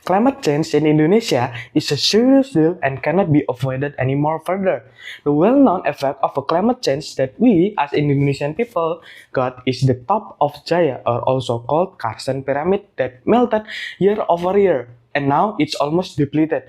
Climate change in Indonesia is a serious deal and cannot be avoided anymore further. The well-known effect of a climate change that we as Indonesian people got is the top of Jaya, or also called Carson Pyramid, that melted year over year and now it's almost depleted.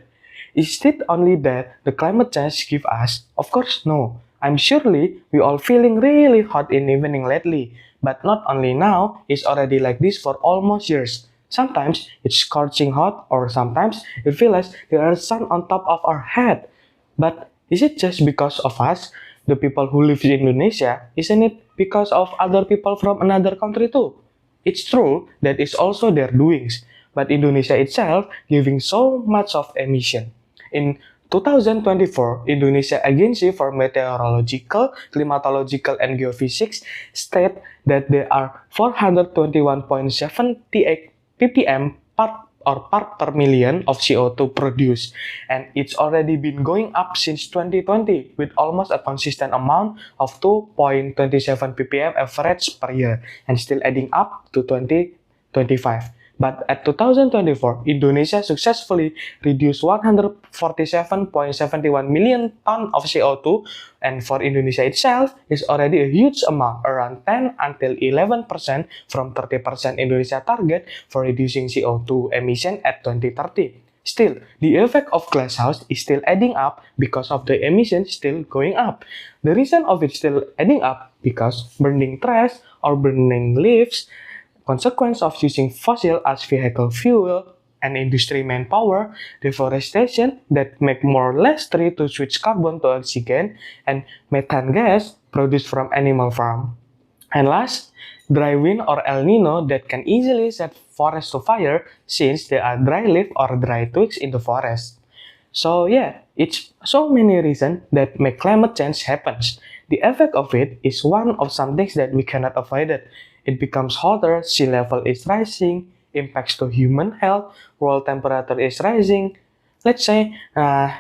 Is it only that the climate change give us? Of course no. I'm surely we all feeling really hot in evening lately, but not only now, it's already like this for almost years. Sometimes it's scorching hot, or sometimes it feels like there is sun on top of our head. But is it just because of us, the people who live in Indonesia? Isn't it because of other people from another country too? It's true that it's also their doings, but Indonesia itself giving so much of emission. In 2024, Indonesia Agency for Meteorological, Climatological, and Geophysics state that there are 421.78 ppm part per million of CO2 produced, and it's already been going up since 2020 with almost a consistent amount of 2.27 ppm average per year and still adding up to 2025. But at 2024, Indonesia successfully reduced 147.71 million tons of CO2, and for Indonesia itself, is already a huge amount, around 10 until 11% from 30% Indonesia target for reducing CO2 emission at 2030. Still, the effect of glasshouse is still adding up because of the emissions still going up. The reason of it still adding up because burning trash or burning leaves, consequence of using fossil as vehicle fuel and industry manpower, deforestation that make more or less tree to switch carbon to oxygen, and methane gas produced from animal farm. And last, dry wind or El Nino that can easily set forest to fire since there are dry leaf or dry twigs in the forest. So yeah, it's so many reasons that make climate change happens. The effect of it is one of some things that we cannot avoid it. It becomes hotter, sea level is rising, impacts to human health, world temperature is rising. Let's say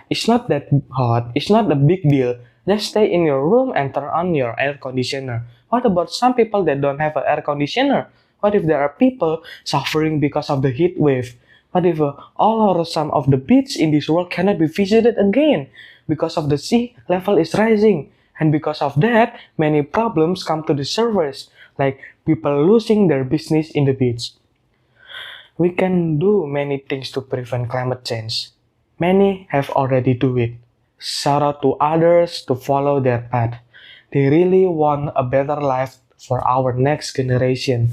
it's not that hot, it's not a big deal. Just stay in your room and turn on your air conditioner. What about some people that don't have an air conditioner? What if there are people suffering because of the heat wave? What if all or some of the beaches in this world cannot be visited again because of the sea level is rising? And because of that, many problems come to the surface, like people losing their business in the beach. We can do many things to prevent climate change. Many have already do it. Shout out to others to follow their path. They really want a better life for our next generation.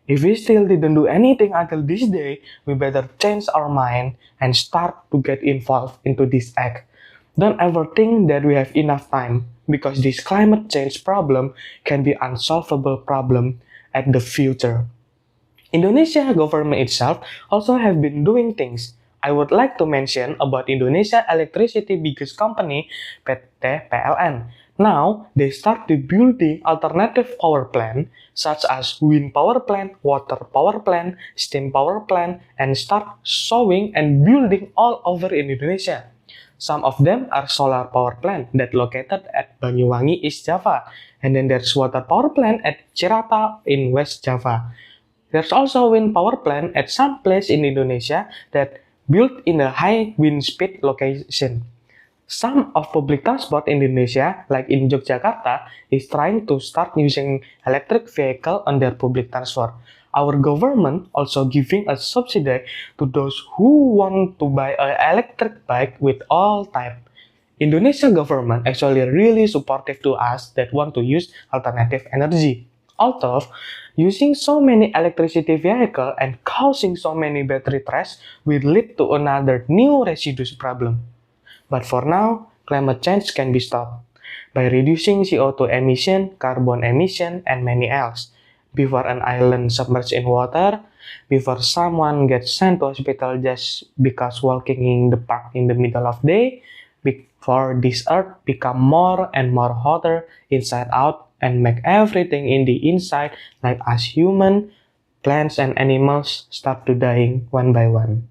If we still didn't do anything until this day, we better change our mind and start to get involved into this act. Don't ever think that we have enough time, because this climate change problem can be unsolvable problem at the future. Indonesia government itself also have been doing things. I would like to mention about Indonesia electricity biggest company, PT PLN. Now, they start building alternative power plant, such as wind power plant, water power plant, steam power plant, and start showing and building all over in Indonesia. Some of them are solar power plant that located at Banyuwangi, East Java, and then there's water power plant at Cirata in West Java. There's also wind power plant at some place in Indonesia that built in a high wind speed location. Some of public transport in Indonesia, like in Yogyakarta, is trying to start using electric vehicle on their public transport. Our government also giving a subsidy to those who want to buy an electric bike with all type. Indonesia government actually really supportive to us that want to use alternative energy. Although using so many electricity vehicle and causing so many battery trash will lead to another new residues problem. But for now, climate change can be stopped by reducing CO2 emission, carbon emission, and many else. Before an island submerged in water, before someone gets sent to hospital just because walking in the park in the middle of day, before this earth become more and more hotter inside out and make everything in the inside, like us human, plants and animals, start to dying one by one.